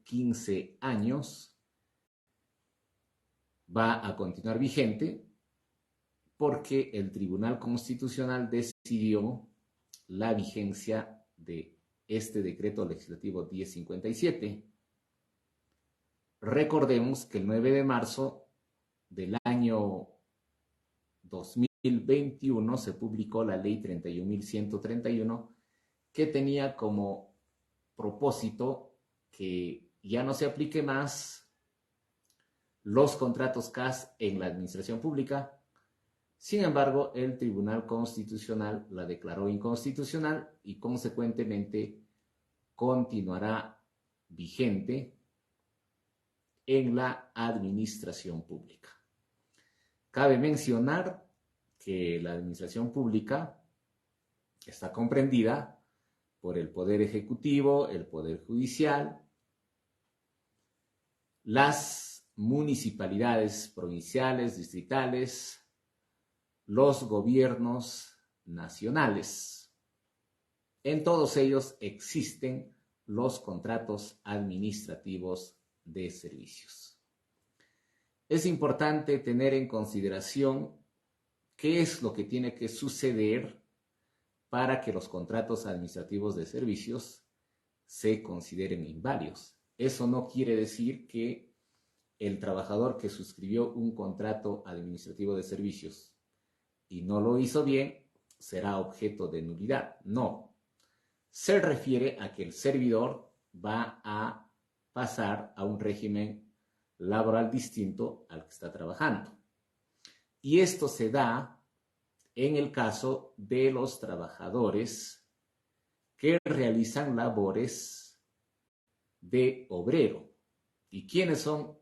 15 años va a continuar vigente porque el Tribunal Constitucional decidió la vigencia de este decreto legislativo 1057. Recordemos que el 9 de marzo del año 2021 se publicó la ley 31.131 que tenía como propósito que ya no se aplique más los contratos CAS en la administración pública. Sin embargo, el Tribunal Constitucional la declaró inconstitucional y consecuentemente continuará vigente en la administración pública. Cabe mencionar que la administración pública está comprendida por el Poder Ejecutivo, el Poder Judicial, las municipalidades provinciales, distritales, los gobiernos nacionales. En todos ellos existen los contratos administrativos de servicios. Es importante tener en consideración qué es lo que tiene que suceder para que los contratos administrativos de servicios se consideren inválidos. Eso no quiere decir que el trabajador que suscribió un contrato administrativo de servicios y no lo hizo bien, será objeto de nulidad. No. Se refiere a que el servidor va a pasar a un régimen laboral distinto al que está trabajando. Y esto se da en el caso de los trabajadores que realizan labores de obrero. ¿Y quiénes son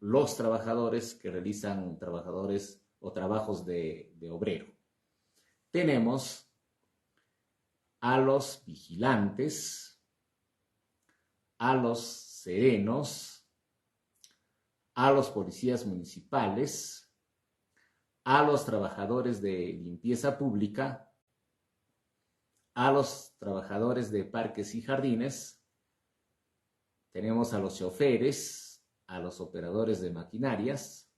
los trabajadores que realizan trabajos de obrero? Tenemos a los vigilantes, a los serenos, a los policías municipales, a los trabajadores de limpieza pública, a los trabajadores de parques y jardines, tenemos a los choferes, a los operadores de maquinarias.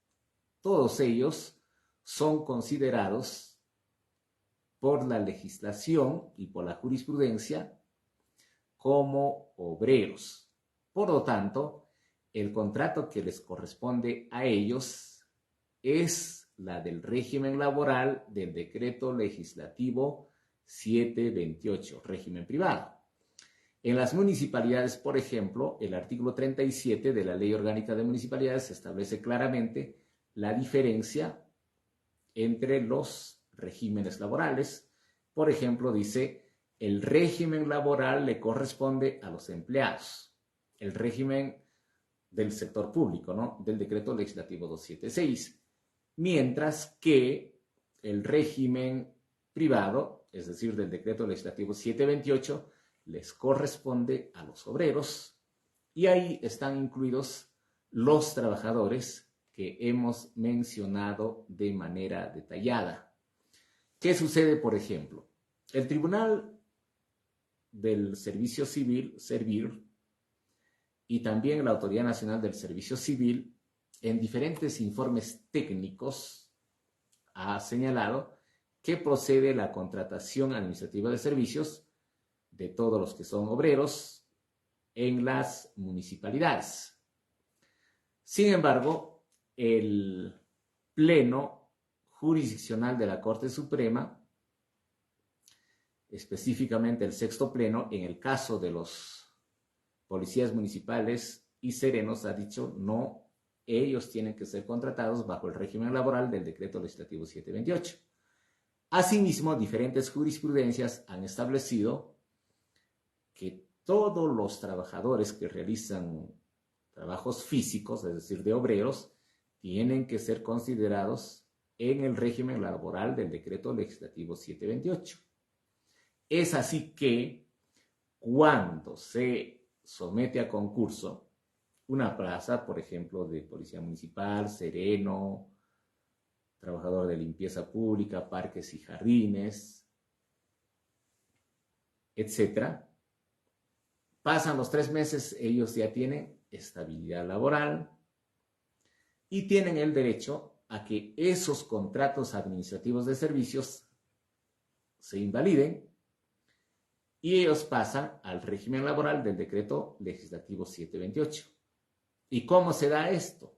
Todos ellos son considerados por la legislación y por la jurisprudencia como obreros. Por lo tanto, el contrato que les corresponde a ellos es la del régimen laboral del decreto legislativo 728, régimen privado. En las municipalidades, por ejemplo, el artículo 37 de la Ley Orgánica de Municipalidades establece claramente la diferencia entre los regímenes laborales. Por ejemplo, dice, el régimen laboral le corresponde a los empleados. El régimen del sector público, ¿no? Del decreto legislativo 276. Mientras que el régimen privado, es decir, del decreto legislativo 728, les corresponde a los obreros, y ahí están incluidos los trabajadores que hemos mencionado de manera detallada. ¿Qué sucede, por ejemplo? El Tribunal del Servicio Civil, Servir, y también la Autoridad Nacional del Servicio Civil, en diferentes informes técnicos, ha señalado que procede la contratación administrativa de servicios de todos los que son obreros en las municipalidades. Sin embargo, el Pleno Jurisdiccional de la Corte Suprema, específicamente el sexto pleno, en el caso de los policías municipales y serenos, ha dicho no, ellos tienen que ser contratados bajo el régimen laboral del decreto legislativo 728. Asimismo, diferentes jurisprudencias han establecido que todos los trabajadores que realizan trabajos físicos, es decir, de obreros, tienen que ser considerados en el régimen laboral del decreto legislativo 728. Es así que cuando se somete a concurso una plaza, por ejemplo, de policía municipal, sereno, trabajador de limpieza pública, parques y jardines, etc., Pasan los 3 meses, ellos ya tienen estabilidad laboral y tienen el derecho a que esos contratos administrativos de servicios se invaliden y ellos pasan al régimen laboral del decreto legislativo 728. ¿Y cómo se da esto?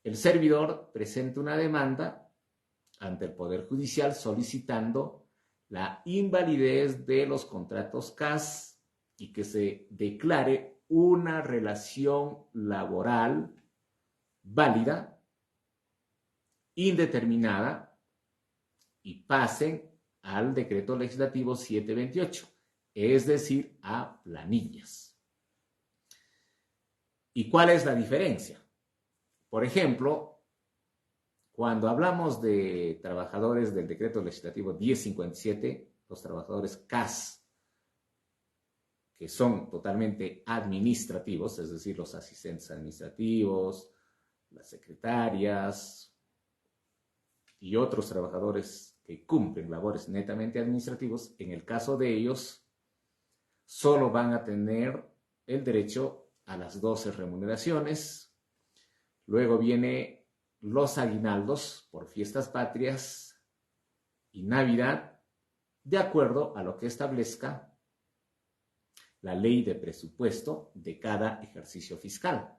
El servidor presenta una demanda ante el Poder Judicial solicitando la invalidez de los contratos CAS y que se declare una relación laboral válida, indeterminada, y pasen al decreto legislativo 728, es decir, a planillas. ¿Y cuál es la diferencia? Por ejemplo, cuando hablamos de trabajadores del decreto legislativo 1057, los trabajadores CAS, que son totalmente administrativos, es decir, los asistentes administrativos, las secretarias y otros trabajadores que cumplen labores netamente administrativos, en el caso de ellos, solo van a tener el derecho a las 12 remuneraciones. Luego viene los aguinaldos por fiestas patrias y Navidad, de acuerdo a lo que establezca la ley de presupuesto de cada ejercicio fiscal.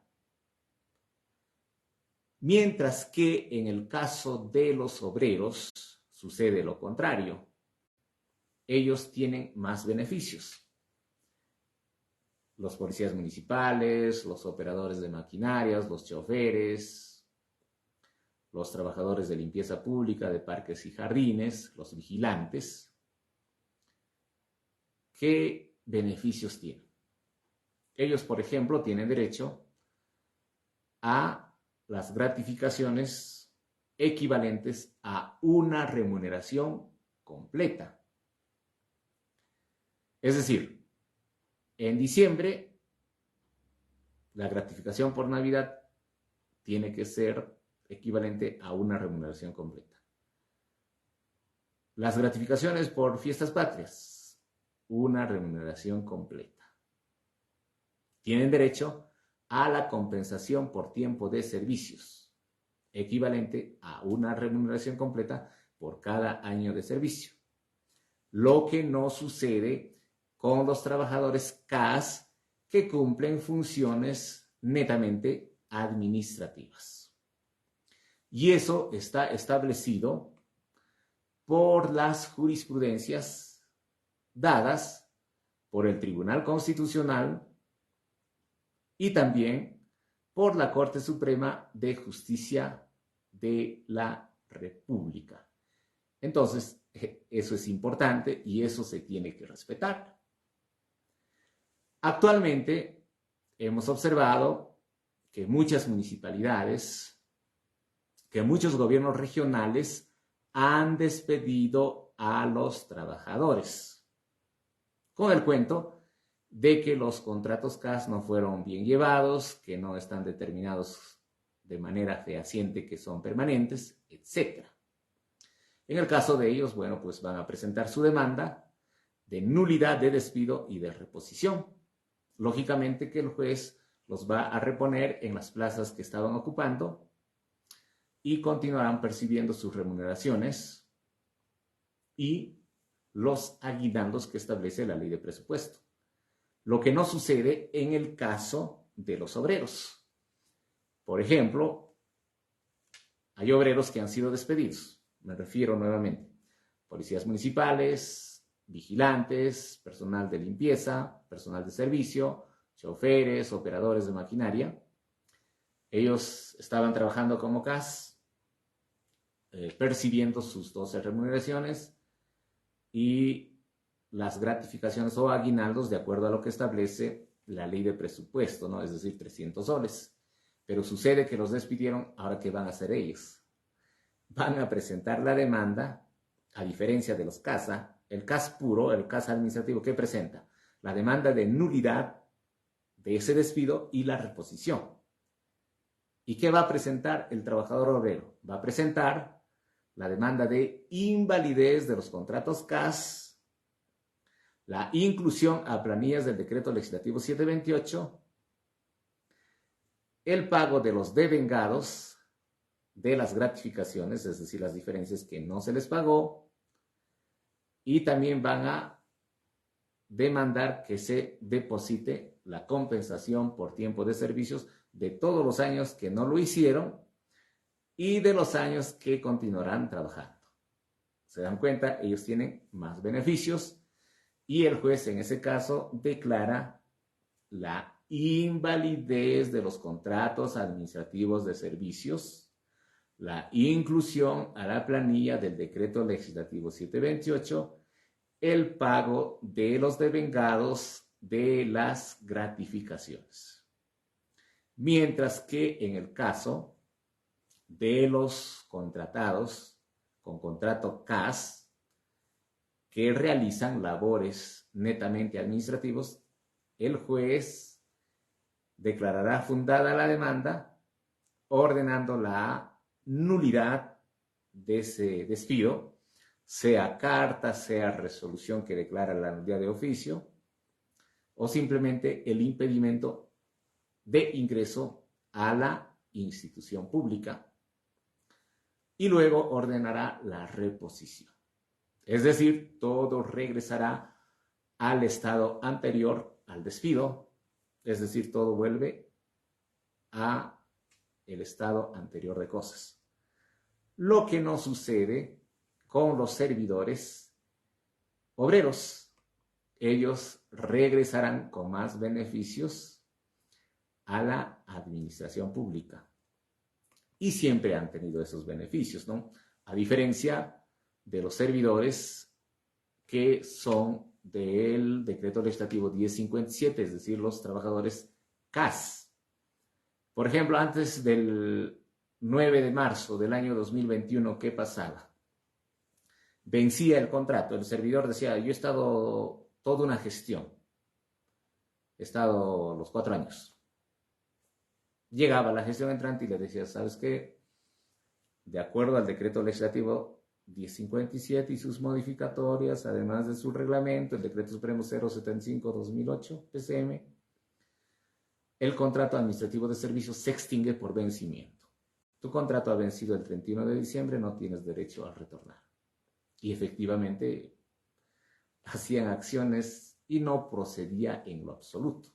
Mientras que en el caso de los obreros sucede lo contrario. Ellos tienen más beneficios. Los policías municipales, los operadores de maquinarias, los choferes, los trabajadores de limpieza pública de parques y jardines, los vigilantes. ¿Qué beneficios tienen? Ellos, por ejemplo, tienen derecho a las gratificaciones equivalentes a una remuneración completa. Es decir, en diciembre, la gratificación por Navidad tiene que ser equivalente a una remuneración completa. Las gratificaciones por fiestas patrias, una remuneración completa. Tienen derecho a la compensación por tiempo de servicios, equivalente a una remuneración completa por cada año de servicio. Lo que no sucede con los trabajadores CAS que cumplen funciones netamente administrativas. Y eso está establecido por las jurisprudencias dadas por el Tribunal Constitucional y también por la Corte Suprema de Justicia de la República. Entonces, eso es importante y eso se tiene que respetar. Actualmente hemos observado que muchas municipalidades, que muchos gobiernos regionales han despedido a los trabajadores con el cuento de que los contratos CAS no fueron bien llevados, que no están determinados de manera fehaciente que son permanentes, etc. En el caso de ellos, bueno, pues van a presentar su demanda de nulidad de despido y de reposición. Lógicamente que el juez los va a reponer en las plazas que estaban ocupando y continuarán percibiendo sus remuneraciones y los aguinaldos que establece la ley de presupuesto. Lo que no sucede en el caso de los obreros. Por ejemplo, hay obreros que han sido despedidos. Me refiero nuevamente. Policías municipales, vigilantes, personal de limpieza, personal de servicio, choferes, operadores de maquinaria. Ellos estaban trabajando como CAS, percibiendo sus 12 remuneraciones y las gratificaciones o aguinaldos de acuerdo a lo que establece la ley de presupuesto, ¿no? Es decir, 300 soles. Pero sucede que los despidieron, ¿ahora qué van a hacer ellos? Van a presentar la demanda, a diferencia de los CASA, el CAS puro, el CAS administrativo, ¿qué presenta? La demanda de nulidad de ese despido y la reposición. ¿Y qué va a presentar el trabajador obrero? Va a presentar la demanda de invalidez de los contratos CAS la inclusión a planillas del decreto legislativo 728, el pago de los devengados de las gratificaciones, es decir, las diferencias que no se les pagó, y también van a demandar que se deposite la compensación por tiempo de servicios de todos los años que no lo hicieron y de los años que continuarán trabajando. Se dan cuenta, ellos tienen más beneficios y el juez en ese caso declara la invalidez de los contratos administrativos de servicios, la inclusión a la planilla del decreto legislativo 728, el pago de los devengados de las gratificaciones. Mientras que en el caso de los contratados con contrato CAS que realizan labores netamente administrativos, el juez declarará fundada la demanda, ordenando la nulidad de ese despido, sea carta, sea resolución que declara la nulidad de oficio, o simplemente el impedimento de ingreso a la institución pública, y luego ordenará la reposición. Es decir, todo regresará al estado anterior al despido, es decir, todo vuelve a el estado anterior de cosas. Lo que no sucede con los servidores obreros. Ellos regresarán con más beneficios a la administración pública. Y siempre han tenido esos beneficios, ¿no? A diferencia de los servidores que son del decreto legislativo 1057, es decir, los trabajadores CAS. Por ejemplo, antes del 9 de marzo del año 2021, ¿qué pasaba? Vencía el contrato, el servidor decía, yo he estado toda una gestión, he estado los 4 años. Llegaba la gestión entrante y le decía, ¿sabes qué? De acuerdo al decreto legislativo 1057 y sus modificatorias, además de su reglamento, el decreto supremo 075-2008, PCM, el contrato administrativo de servicios se extingue por vencimiento. Tu contrato ha vencido el 31 de diciembre, no tienes derecho a retornar. Y efectivamente hacían acciones y no procedía en lo absoluto.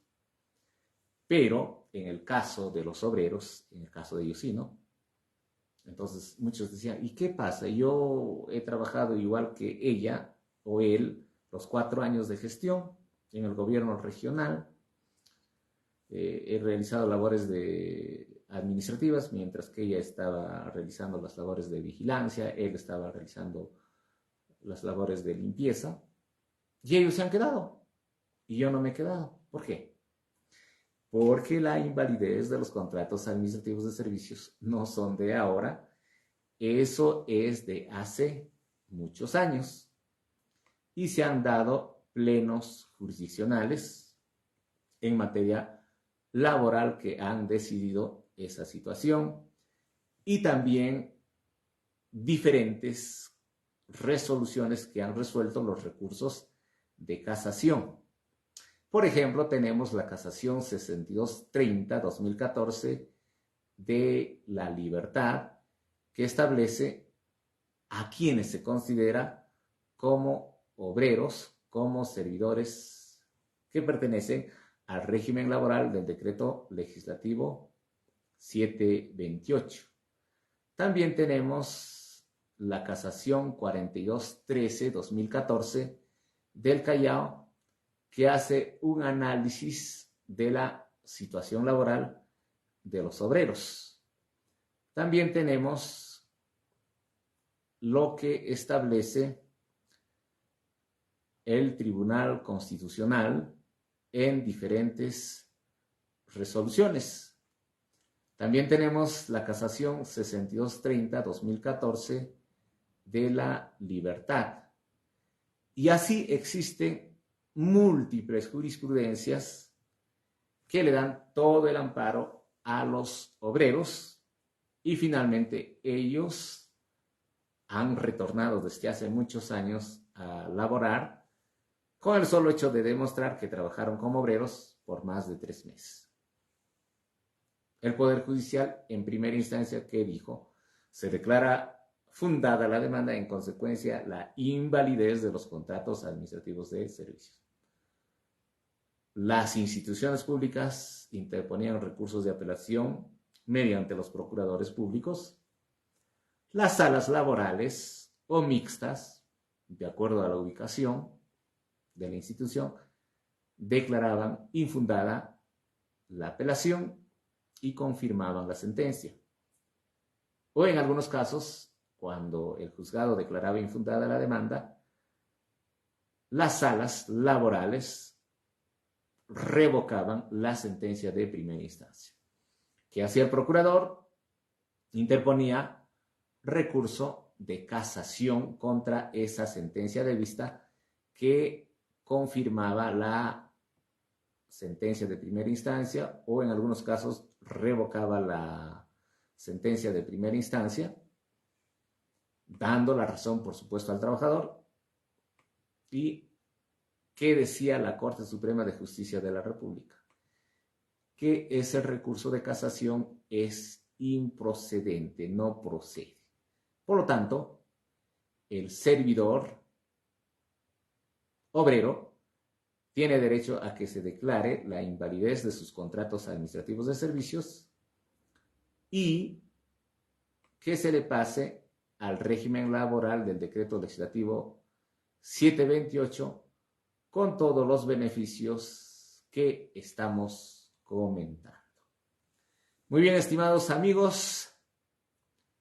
Pero en el caso de los obreros, en el caso de ellos sí, ¿no? Entonces muchos decían, ¿y qué pasa? Yo he trabajado igual que ella o él los 4 años de gestión en el gobierno regional. He realizado labores administrativas mientras que ella estaba realizando las labores de vigilancia, él estaba realizando las labores de limpieza y ellos se han quedado y yo no me he quedado. ¿Por qué? Porque la invalidez de los contratos administrativos de servicios no son de ahora, eso es de hace muchos años y se han dado plenos jurisdiccionales en materia laboral que han decidido esa situación y también diferentes resoluciones que han resuelto los recursos de casación. Por ejemplo, tenemos la casación 6230-2014 de la Libertad, que establece a quienes se considera como obreros, como servidores que pertenecen al régimen laboral del decreto legislativo 728. También tenemos la casación 4213-2014 del Callao, que hace un análisis de la situación laboral de los obreros. También tenemos lo que establece el Tribunal Constitucional en diferentes resoluciones. También tenemos la casación 6230-2014 de la Libertad. Y así existen múltiples jurisprudencias que le dan todo el amparo a los obreros y finalmente ellos han retornado desde hace muchos años a laborar con el solo hecho de demostrar que trabajaron como obreros por más de 3 meses. El Poder Judicial, en primera instancia, ¿qué dijo? Se declara fundada la demanda, en consecuencia, la invalidez de los contratos administrativos de servicios. Las instituciones públicas interponían recursos de apelación mediante los procuradores públicos. Las salas laborales o mixtas, de acuerdo a la ubicación de la institución, declaraban infundada la apelación y confirmaban la sentencia. O en algunos casos, cuando el juzgado declaraba infundada la demanda, las salas laborales revocaban la sentencia de primera instancia. ¿Qué hacía el procurador? Interponía recurso de casación contra esa sentencia de vista que confirmaba la sentencia de primera instancia, o en algunos casos revocaba la sentencia de primera instancia, dando la razón, por supuesto, al trabajador. ¿Y qué decía la Corte Suprema de Justicia de la República? Que ese recurso de casación es improcedente, no procede. Por lo tanto, el servidor obrero tiene derecho a que se declare la invalidez de sus contratos administrativos de servicios y que se le pase al régimen laboral del decreto legislativo 728 con todos los beneficios que estamos comentando. Muy bien, estimados amigos,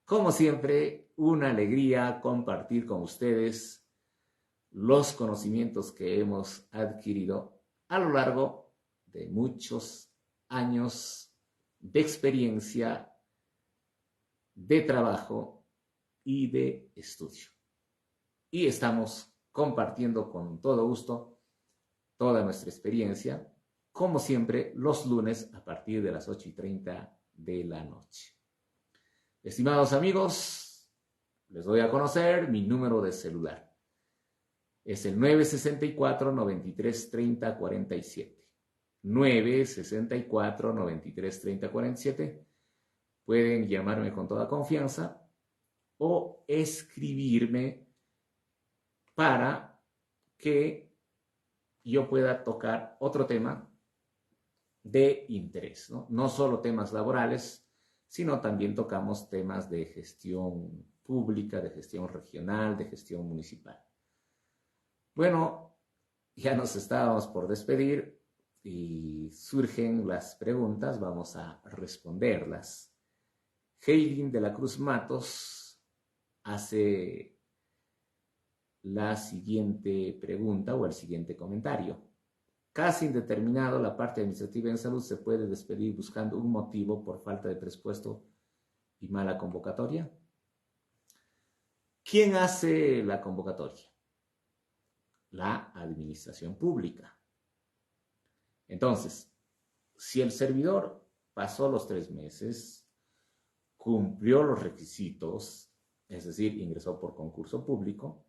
como siempre, una alegría compartir con ustedes los conocimientos que hemos adquirido a lo largo de muchos años de experiencia, de trabajo y de estudio. Y estamos compartiendo con todo gusto toda nuestra experiencia, como siempre, los lunes a partir de las 8:30 de la noche. Estimados amigos, les doy a conocer mi número de celular. Es el 964-93-30-47. 964-93-30-47. Pueden llamarme con toda confianza o escribirme para que yo pueda tocar otro tema de interés, ¿no? No solo temas laborales, sino también tocamos temas de gestión pública, de gestión regional, de gestión municipal. Bueno, ya nos estábamos por despedir y surgen las preguntas, vamos a responderlas. Heilin de la Cruz Matos hace la siguiente pregunta o el siguiente comentario. Casi indeterminado, la parte administrativa en salud se puede despedir buscando un motivo por falta de presupuesto y mala convocatoria. ¿Quién hace la convocatoria? La administración pública. Entonces, si el servidor pasó los 3 meses, cumplió los requisitos, es decir, ingresó por concurso público,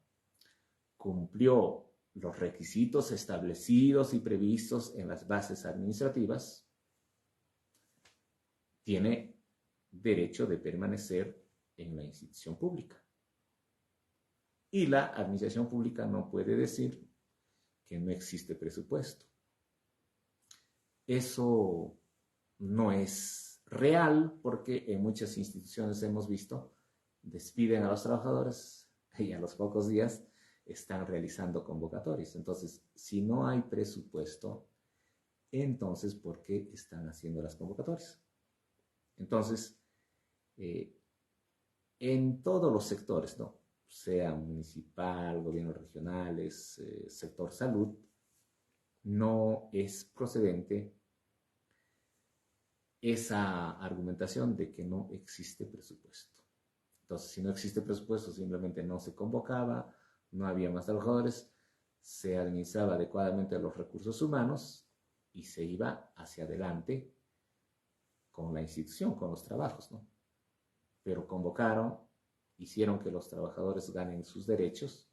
cumplió los requisitos establecidos y previstos en las bases administrativas, tiene derecho de permanecer en la institución pública. Y la administración pública no puede decir que no existe presupuesto. Eso no es real porque en muchas instituciones hemos visto, despiden a los trabajadores y a los pocos días están realizando convocatorias. Entonces, si no hay presupuesto, entonces, ¿por qué están haciendo las convocatorias? Entonces, en todos los sectores, ¿no? Sea municipal, gobiernos regionales, sector salud, no es procedente esa argumentación de que no existe presupuesto. Entonces, si no existe presupuesto, simplemente no se convocaba, no había más trabajadores, se administraba adecuadamente los recursos humanos y se iba hacia adelante con la institución, con los trabajos, ¿no? Pero convocaron, hicieron que los trabajadores ganen sus derechos,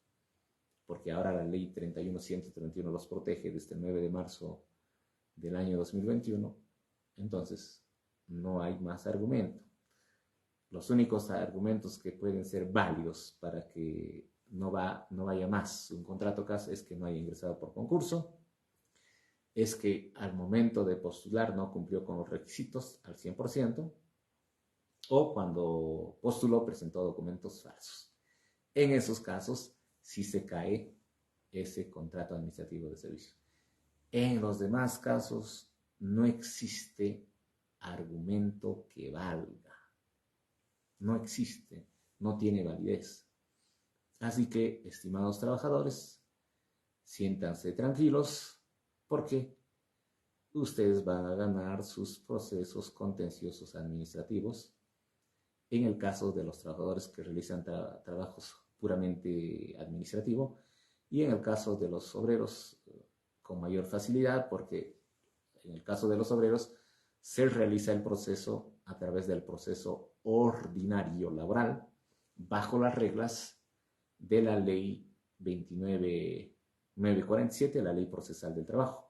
porque ahora la ley 31.131 los protege desde el 9 de marzo del año 2021, entonces no hay más argumento. Los únicos argumentos que pueden ser válidos para que no vaya más un contrato CAS es que no haya ingresado por concurso, es que al momento de postular no cumplió con los requisitos al 100%, o cuando postuló presentó documentos falsos. En esos casos sí se cae ese contrato administrativo de servicio. En los demás casos no existe argumento que valga. No existe, no tiene validez. Así que, estimados trabajadores, siéntanse tranquilos porque ustedes van a ganar sus procesos contenciosos administrativos en el caso de los trabajadores que realizan trabajos puramente administrativos y en el caso de los obreros con mayor facilidad, porque en el caso de los obreros se realiza el proceso a través del proceso ordinario laboral bajo las reglas de la ley 29.947, la ley procesal del trabajo.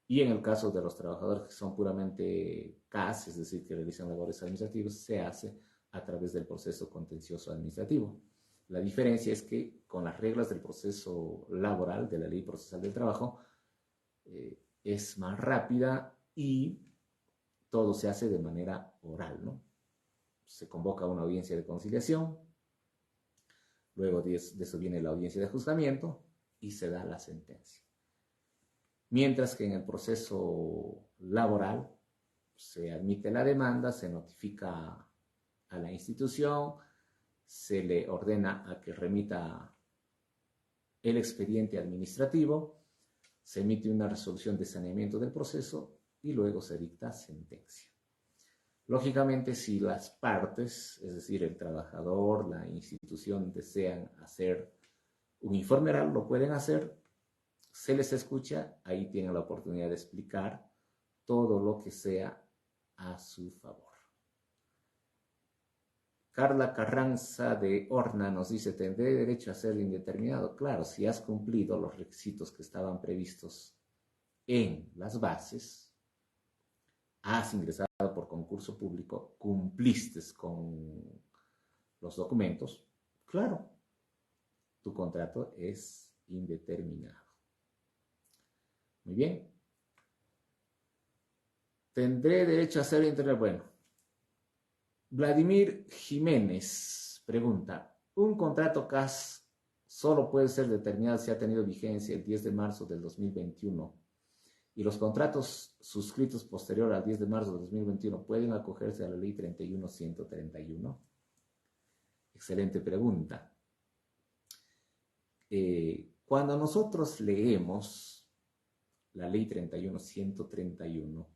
Y en el caso de los trabajadores que son puramente CAS, es decir, que realizan labores administrativas, se hace a través del proceso contencioso administrativo. La diferencia es que con las reglas del proceso laboral, de la ley procesal del trabajo, es más rápida y todo se hace de manera oral, ¿no? Se convoca una audiencia de conciliación, luego de eso viene la audiencia de juzgamiento y se da la sentencia. Mientras que en el proceso laboral se admite la demanda, se notifica a la institución, se le ordena a que remita el expediente administrativo, se emite una resolución de saneamiento del proceso y luego se dicta sentencia. Lógicamente, si las partes, es decir, el trabajador, la institución, desean hacer un informe oral, lo pueden hacer, se les escucha, ahí tienen la oportunidad de explicar todo lo que sea a su favor. Carla Carranza de Horna nos dice, ¿tendré derecho a ser indeterminado? Claro, si has cumplido los requisitos que estaban previstos en las bases, has ingresado por concurso público, cumpliste con los documentos, claro, tu contrato es indeterminado. Muy bien. ¿Tendré derecho a ser indeterminado? Bueno, Vladimir Jiménez pregunta, ¿un contrato CAS solo puede ser determinado si ha tenido vigencia el 10 de marzo del 2021 y los contratos suscritos posterior al 10 de marzo del 2021 pueden acogerse a la ley 31.131? Excelente pregunta. Cuando nosotros leemos la ley 31.131,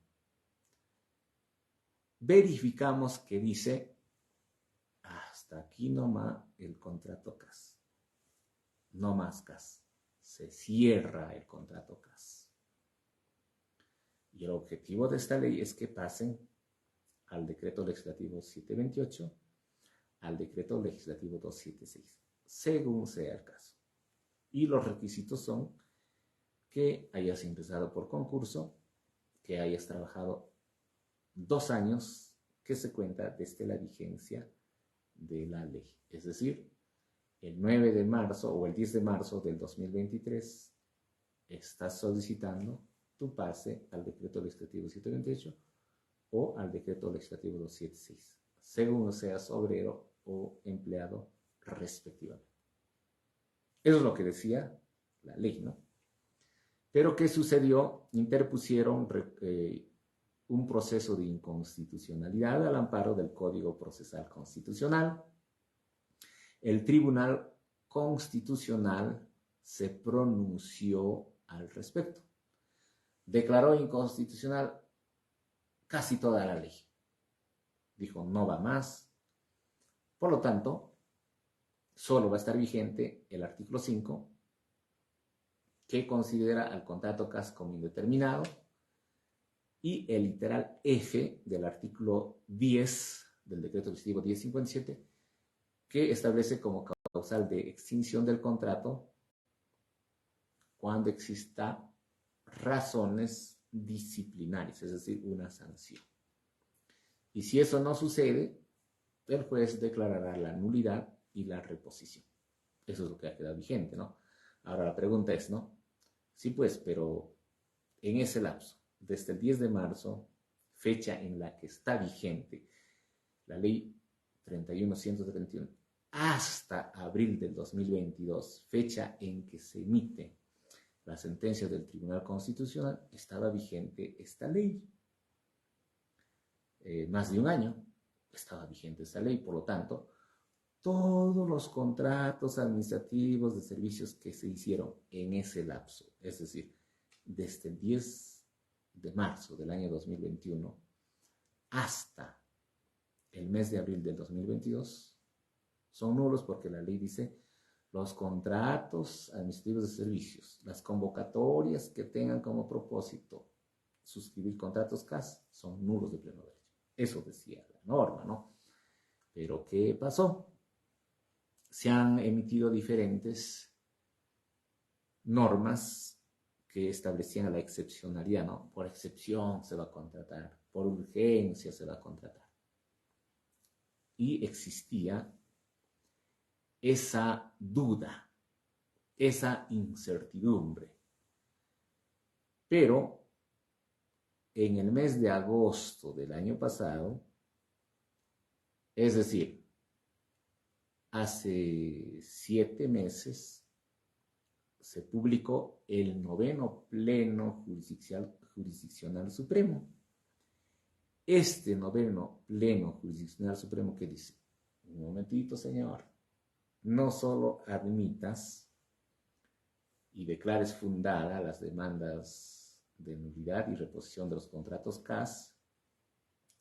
verificamos que dice, hasta aquí nomás el contrato CAS. No más CAS. Se cierra el contrato CAS. Y el objetivo de esta ley es que pasen al decreto legislativo 728, al decreto legislativo 276, según sea el caso. Y los requisitos son que hayas ingresado por concurso, que hayas trabajado 2 años, que se cuenta desde la vigencia de la ley. Es decir, el 9 de marzo o el 10 de marzo del 2023 estás solicitando tu pase al decreto legislativo 728 o al decreto legislativo 276, según seas obrero o empleado respectivamente. Eso es lo que decía la ley, ¿no? Pero ¿qué sucedió? Interpusieron un proceso de inconstitucionalidad al amparo del Código Procesal Constitucional. El Tribunal Constitucional se pronunció al respecto. Declaró inconstitucional casi toda la ley. Dijo, no va más. Por lo tanto, solo va a estar vigente el artículo 5, que considera al contrato CAS como indeterminado, y el literal F del artículo 10 del decreto legislativo 1057, que establece como causal de extinción del contrato cuando exista razones disciplinarias, es decir, una sanción. Y si eso no sucede, el juez declarará la nulidad y la reposición. Eso es lo que ha quedado vigente, ¿no? Ahora la pregunta es, ¿no? Sí, pues, pero en ese lapso, desde el 10 de marzo, fecha en la que está vigente la ley 31131, hasta abril del 2022, fecha en que se emite la sentencia del Tribunal Constitucional, estaba vigente esta ley. Más de un año estaba vigente esta ley, por lo tanto, todos los contratos administrativos de servicios que se hicieron en ese lapso, es decir, desde el 10 de marzo del año 2021 hasta el mes de abril del 2022, son nulos porque la ley dice los contratos administrativos de servicios, las convocatorias que tengan como propósito suscribir contratos CAS son nulos de pleno derecho. Eso decía la norma, ¿no? Pero ¿qué pasó? Se han emitido diferentes normas que establecían la excepcionalidad, ¿no? Por excepción se va a contratar, por urgencia se va a contratar. Y existía esa duda, esa incertidumbre. Pero en el mes de agosto del año pasado, es decir, hace 7 meses, se publicó el 9º Pleno Jurisdiccional Supremo. Este 9º Pleno Jurisdiccional Supremo, ¿qué dice? Un momentito, señor. No solo admitas y declares fundada las demandas de nulidad y reposición de los contratos CAS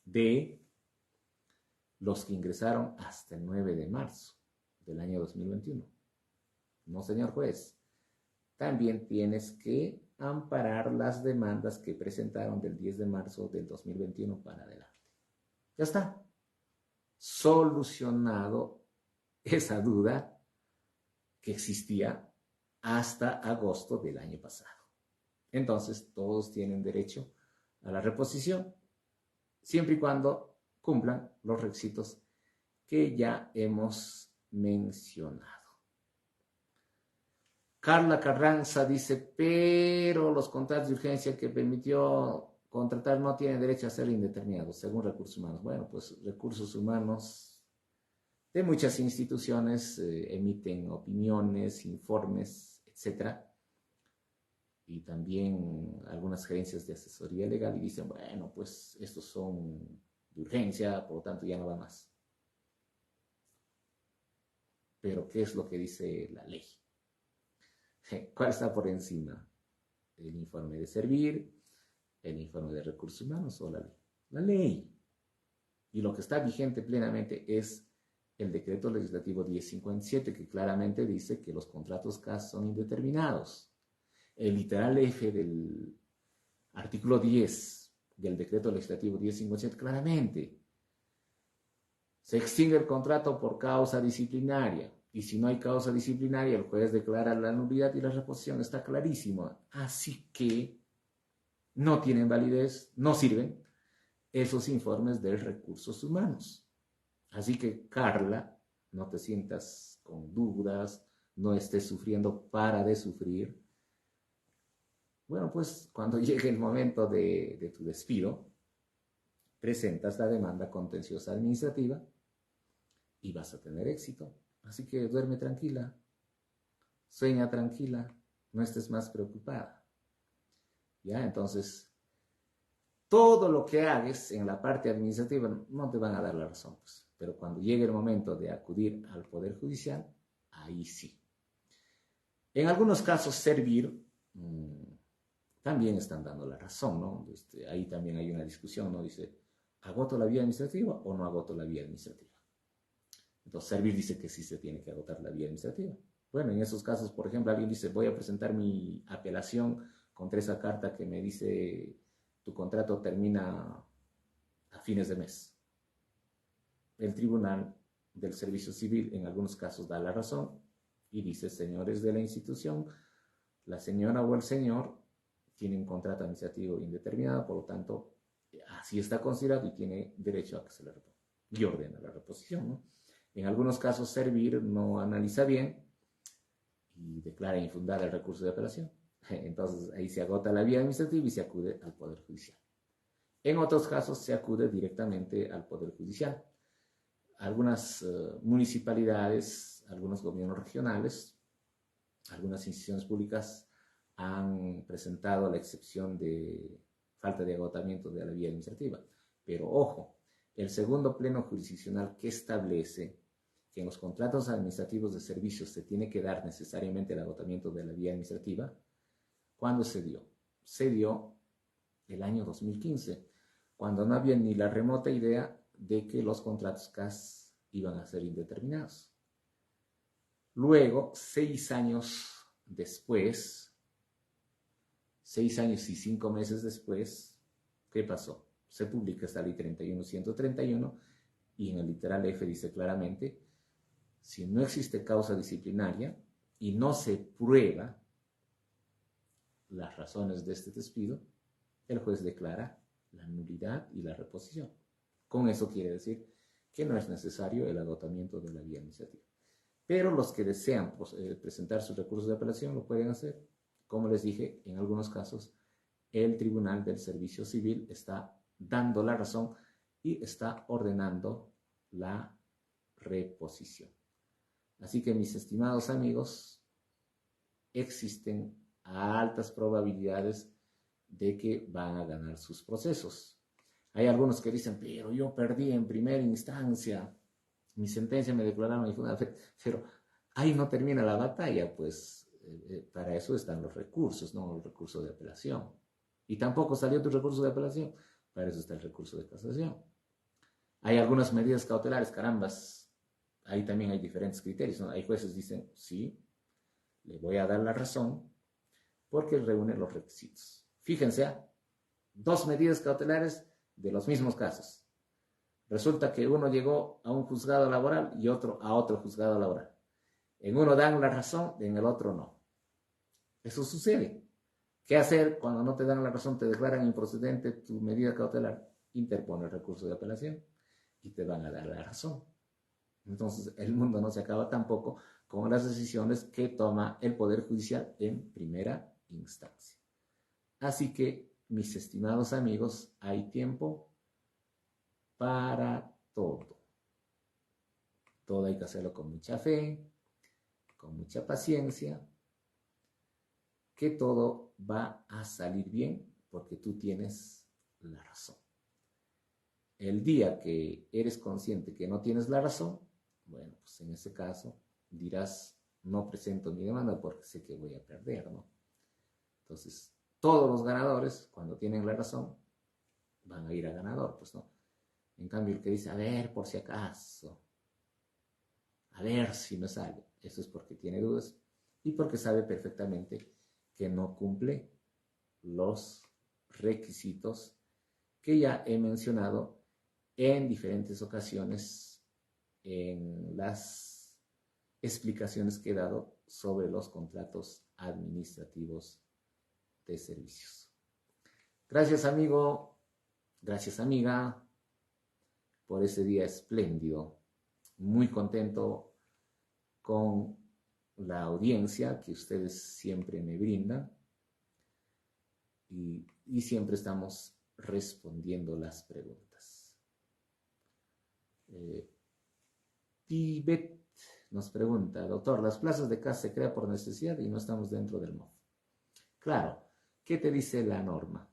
de los que ingresaron hasta el 9 de marzo del año 2021. No, señor juez. También tienes que amparar las demandas que presentaron del 10 de marzo del 2021 para adelante. Ya está. Solucionado esa duda que existía hasta agosto del año pasado. Entonces, todos tienen derecho a la reposición, siempre y cuando cumplan los requisitos que ya hemos mencionado. Carla Carranza dice, pero los contratos de urgencia que permitió contratar no tienen derecho a ser indeterminados, según Recursos Humanos. Bueno, pues Recursos Humanos de muchas instituciones emiten opiniones, informes, etc. Y también algunas gerencias de asesoría legal y dicen, bueno, pues estos son de urgencia, por lo tanto ya no va más. Pero ¿qué es lo que dice la ley? ¿Cuál está por encima? ¿El informe de Servir, el informe de Recursos Humanos o la ley? La ley. Y lo que está vigente plenamente es el decreto legislativo 1057, que claramente dice que los contratos CAS son indeterminados. El literal F del artículo 10 del decreto legislativo 1057 claramente se extingue el contrato por causa disciplinaria. Y si no hay causa disciplinaria, el juez declara la nulidad y la reposición. Está clarísimo. Así que no tienen validez, no sirven esos informes de Recursos Humanos. Así que, Carla, no te sientas con dudas, no estés sufriendo, para de sufrir. Bueno, pues cuando llegue el momento de tu despido, presentas la demanda contenciosa administrativa y vas a tener éxito. Así que duerme tranquila, sueña tranquila, no estés más preocupada. Ya, entonces, todo lo que hagas en la parte administrativa no te van a dar la razón, pues. Pero cuando llegue el momento de acudir al Poder Judicial, ahí sí. En algunos casos, Servir también están dando la razón, ¿no? Ahí también hay una discusión, ¿no? Dice, ¿agoto la vía administrativa o no agoto la vía administrativa? Entonces, Servir dice que sí se tiene que agotar la vía administrativa. Bueno, en esos casos, por ejemplo, alguien dice, voy a presentar mi apelación contra esa carta que me dice, tu contrato termina a fines de mes. El Tribunal del Servicio Civil en algunos casos da la razón y dice, señores de la institución, La señora o el señor tiene un contrato administrativo indeterminado, por lo tanto, así está considerado y tiene derecho a que se le reponga. Y ordena la reposición, ¿no? En algunos casos, Servir no analiza bien y declara infundada el recurso de apelación. Entonces, ahí se agota la vía administrativa y se acude al Poder Judicial. En otros casos, se acude directamente al Poder Judicial. Algunas municipalidades, algunos gobiernos regionales, algunas instituciones públicas han presentado la excepción de falta de agotamiento de la vía administrativa. Pero ojo, el segundo pleno jurisdiccional que establece que en los contratos administrativos de servicios se tiene que dar necesariamente el agotamiento de la vía administrativa, ¿cuándo se dio? Se dio el año 2015, cuando no había ni la remota idea de que los contratos CAS iban a ser indeterminados. Luego, 6 años después, 6 años y 5 meses después, ¿qué pasó? Se publica esta ley 31.131 y en el literal F dice claramente, si no existe causa disciplinaria y no se prueba las razones de este despido, el juez declara la nulidad y la reposición. Con eso quiere decir que no es necesario el agotamiento de la vía administrativa. Pero los que desean presentar sus recursos de apelación lo pueden hacer. Como les dije, en algunos casos, el Tribunal del Servicio Civil está dando la razón y está ordenando la reposición. Así que, mis estimados amigos, existen altas probabilidades de que van a ganar sus procesos. Hay algunos que dicen, pero yo perdí en primera instancia, mi sentencia me declararon infundada, pero ahí no termina la batalla, pues para eso están los recursos, no el recurso de apelación. Y tampoco salió tu recurso de apelación, para eso está el recurso de casación. Hay algunas medidas cautelares, carambas, ahí también hay diferentes criterios, ¿no? Hay jueces que dicen, sí, le voy a dar la razón, porque reúne los requisitos. Fíjense, 2 medidas cautelares de los mismos casos. Resulta que uno llegó a un juzgado laboral y otro a otro juzgado laboral. En uno dan la razón, en el otro no. Eso sucede. ¿Qué hacer cuando no te dan la razón, te declaran improcedente tu medida cautelar? Interpone el recurso de apelación y te van a dar la razón. Entonces, el mundo no se acaba tampoco con las decisiones que toma el Poder Judicial en primera instancia. Así que, mis estimados amigos, hay tiempo para todo. Todo hay que hacerlo con mucha fe, con mucha paciencia, que todo va a salir bien porque tú tienes la razón. El día que eres consciente que no tienes la razón, bueno, pues en ese caso dirás, no presento mi demanda porque sé que voy a perder, ¿no? Entonces, todos los ganadores, cuando tienen la razón, van a ir a ganador, pues no. En cambio, el que dice, a ver, por si acaso, a ver si me sale, eso es porque tiene dudas y porque sabe perfectamente que no cumple los requisitos que ya he mencionado en diferentes ocasiones en las explicaciones que he dado sobre los contratos administrativos de servicios. Gracias, amigo, gracias, amiga, por ese día espléndido. Muy contento con la audiencia que ustedes siempre me brindan y siempre estamos respondiendo las preguntas. Tibet nos pregunta, doctor, las plazas de CAS se crean por necesidad y no estamos dentro del MOF. Claro, ¿qué te dice la norma?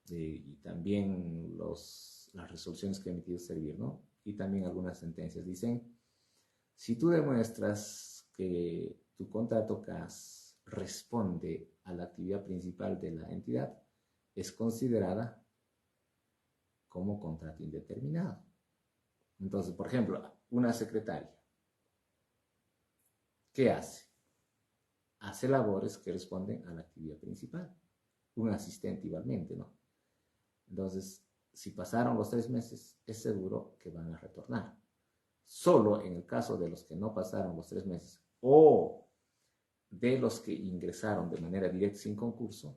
Y también las resoluciones que ha emitido Servir, ¿no? Y también algunas sentencias dicen, si tú demuestras que tu contrato CAS responde a la actividad principal de la entidad, es considerada como contrato indeterminado. Entonces, por ejemplo, una secretaria, ¿qué hace? Hace labores que responden a la actividad principal. Un asistente igualmente, ¿no? Entonces, si pasaron los 3 meses, es seguro que van a retornar. Solo en el caso de los que no pasaron los 3 meses o de los que ingresaron de manera directa sin concurso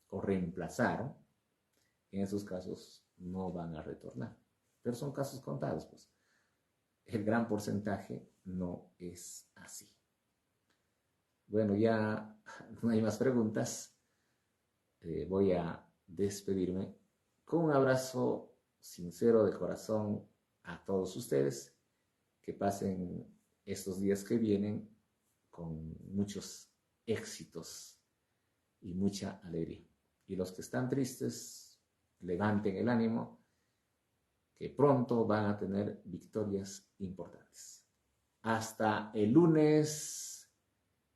o reemplazaron, en esos casos no van a retornar. Pero son casos contados, pues. El gran porcentaje no es así. Bueno, ya no hay más preguntas. Voy a despedirme con un abrazo sincero de corazón a todos ustedes. Que pasen estos días que vienen con muchos éxitos y mucha alegría. Y los que están tristes, levanten el ánimo, que pronto van a tener victorias importantes. Hasta el lunes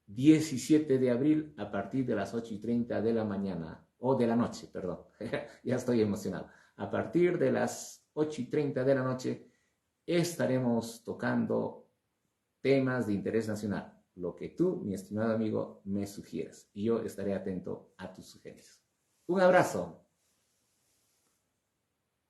17 de abril a partir de las 8:30 de la mañana, o de la noche, perdón, ya estoy emocionado. A partir de las 8:30 de la noche estaremos tocando temas de interés nacional, lo que tú, mi estimado amigo, me sugieras, y yo estaré atento a tus sugerencias. Un abrazo.